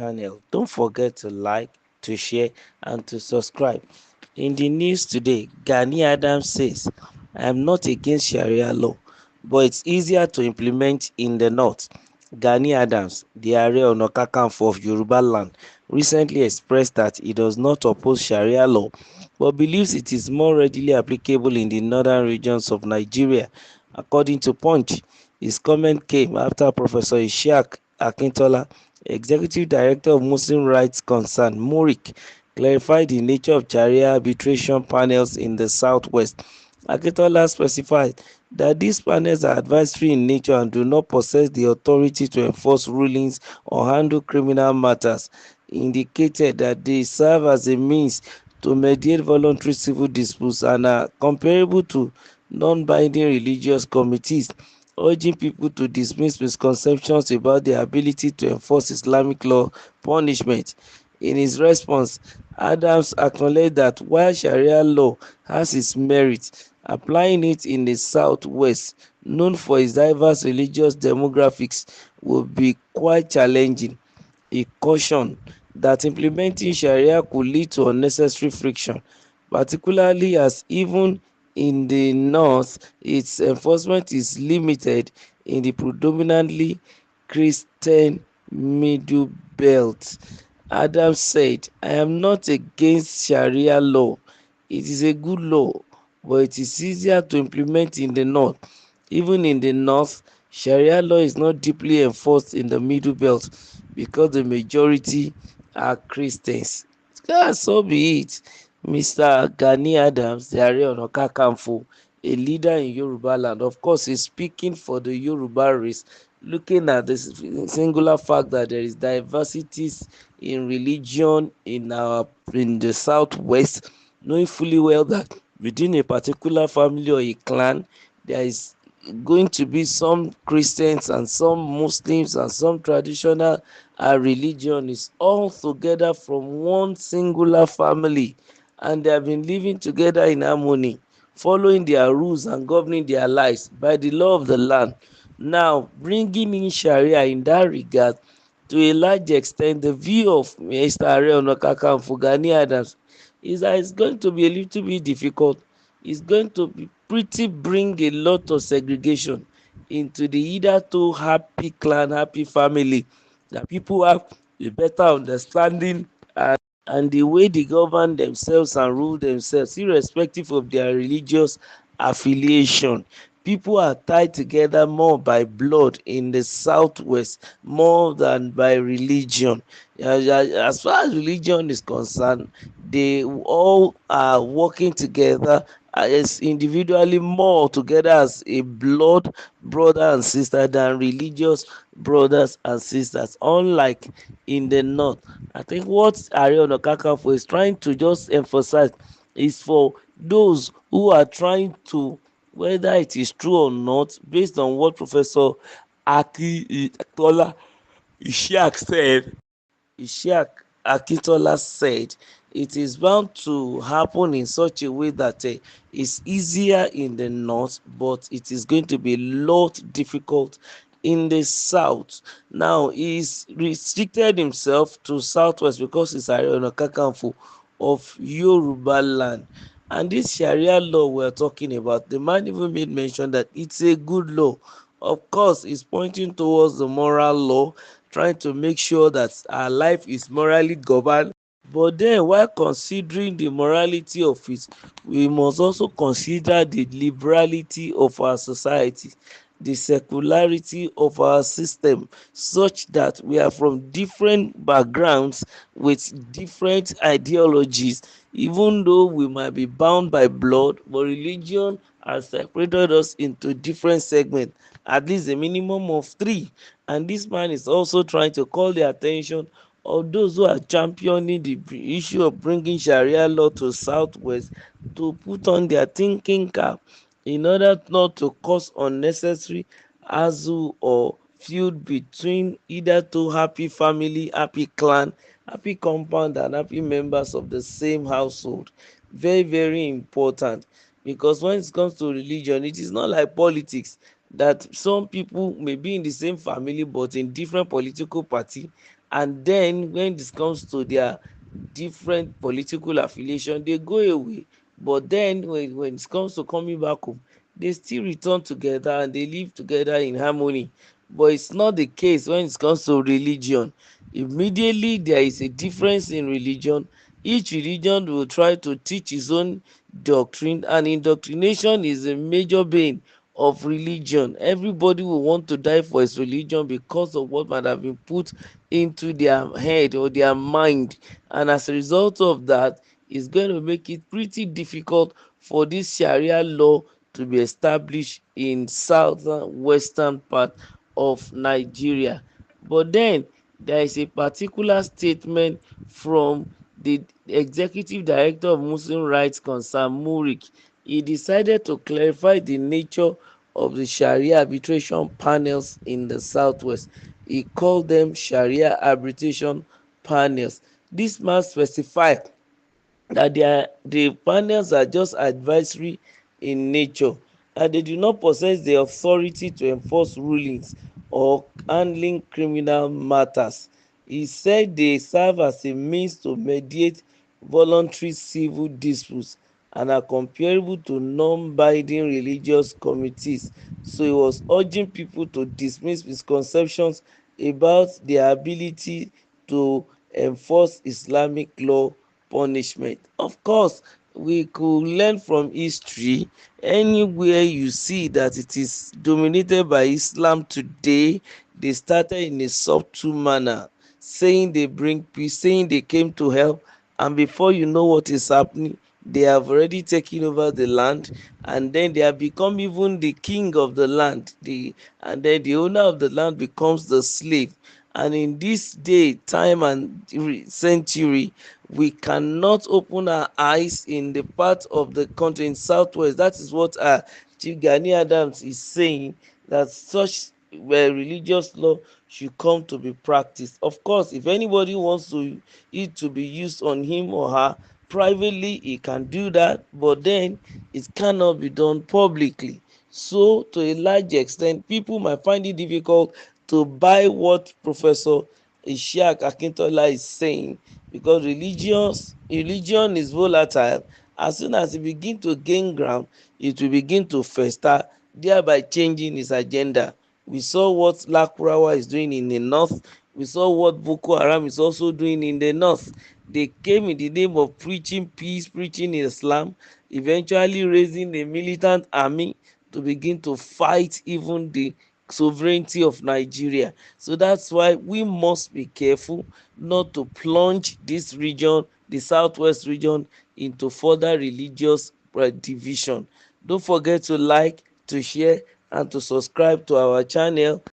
channel. Don't forget to like, to share, and to subscribe. In the news today, Gani Adams says, I am not against Sharia law, but it's easier to implement in the north. Gani Adams, the Ààrẹ Ọ̀nà Kakanfò of Yoruba land, recently expressed that he does not oppose Sharia law, but believes it is more readily applicable in the northern regions of Nigeria. According to Punch, his comment came after Professor Ishaq Akintola, Executive Director of Muslim Rights Concern (MURIC), clarified the nature of Sharia arbitration panels in the southwest. Akintola specified that these panels are advisory in nature and do not possess the authority to enforce rulings or handle criminal matters. He indicated that they serve as a means to mediate voluntary civil disputes and are comparable to non-binding religious committees, urging people to dismiss misconceptions about the ability to enforce Islamic law punishment. In his response, Adams acknowledged that while Sharia law has its merits, applying it in the Southwest, known for its diverse religious demographics, would be quite challenging. He cautioned that implementing Sharia could lead to unnecessary friction, particularly as even in the north its enforcement is limited in the predominantly Christian Middle Belt. Adams said, I am not against Sharia law. It is a good law, but it is easier to implement in the north. Even in the north, Sharia law is not deeply enforced in the Middle Belt because the majority are Christians. So be it. Mr. Gani Adams, the Ààrẹ Ọ̀nà Kakanfò, a leader in Yoruba land, of course, is speaking for the Yoruba race, looking at the singular fact that there is diversities in religion in the southwest, knowing fully well that within a particular family or a clan, there is going to be some Christians and some Muslims and some traditional religions all together from one singular family, and they have been living together in harmony, following their rules and governing their lives by the law of the land. Now, bringing in Sharia in that regard, to a large extent, the view of Mr. Ààrẹ Ọ̀nà Kakanfò Gani Adams is that it's going to be a little bit difficult. It's going to be pretty bring a lot of segregation into the either too happy clan, happy family, that people have a better understanding and the way they govern themselves and rule themselves, irrespective of their religious affiliation. People are tied together more by blood in the southwest more than by religion. As far as religion is concerned, they all are working together as individually more together as a blood brother and sister than religious brothers and sisters. Unlike in the north, I think what Ààrẹ Ọ̀nà Kakanfò is trying to just emphasize is for those who are trying to, whether it is true or not, based on what Professor Akintola Ishaq said, Ishaq Akintola said, it is bound to happen in such a way that it's easier in the north, but it is going to be a lot difficult in the south. Now, he's restricted himself to southwest because he's Ààrẹ Ọ̀nà Kakanfò of Yoruba land. And this Sharia law we're talking about, the man even made mention that it's a good law. Of course, it's pointing towards the moral law, trying to make sure that our life is morally governed. But then, while considering the morality of it, we must also consider the liberality of our society, the secularity of our system, such that we are from different backgrounds with different ideologies, even though we might be bound by blood, but religion has separated us into different segments, at least a minimum of three. And this man is also trying to call the attention of those who are championing the issue of bringing Sharia law to Southwest to put on their thinking cap in order not to cause unnecessary hassle or feud between either two happy family, happy clan, happy compound, and happy members of the same household. Very, very important, because when it comes to religion, it is not like politics that some people may be in the same family but in different political party, and then when it comes to their different political affiliation, they go away. But then when it comes to coming back home, they still return together and they live together in harmony. But it's not the case when it comes to religion. Immediately there is a difference in religion. Each religion will try to teach its own doctrine, and indoctrination is a major bane of religion. Everybody will want to die for his religion because of what might have been put into their head or their mind, and as a result of that, it's going to make it pretty difficult for this Sharia law to be established in southern western part of Nigeria. But then there is a particular statement from the executive director of Muslim rights concern Murik. He decided to clarify the nature of the Sharia arbitration panels in the southwest. He called them Sharia arbitration panels. This man specified that the panels are just advisory in nature, and they do not possess the authority to enforce rulings or handling criminal matters. He said they serve as a means to mediate voluntary civil disputes and are comparable to non-binding religious committees. So he was urging people to dismiss misconceptions about their ability to enforce Islamic law punishment. Of course, we could learn from history. Anywhere you see that it is dominated by Islam today, they started in a subtle manner, saying they bring peace, saying they came to help, and before you know what is happening, they have already taken over the land, and then they have become even the king of the land. And then the owner of the land becomes the slave. And in this day, time, and century, we cannot open our eyes in the part of the country in southwest. That is what Chief Gani Adams is saying, that such religious law should come to be practiced. Of course, if anybody wants to it to be used on him or her privately, he can do that, but then it cannot be done publicly. So to a large extent, people might find it difficult to buy what Professor Ishaak Akintola is saying, because religion is volatile. As soon as it begin to gain ground, it will begin to fester, thereby changing its agenda. We saw what Lakurawa is doing in the north. We saw what Boko Haram is also doing in the north. They came in the name of preaching peace, preaching Islam, eventually raising a militant army to begin to fight even the sovereignty of Nigeria. So that's why we must be careful not to plunge this region, the southwest region, into further religious division. Don't forget to like, to share, and to subscribe to our channel.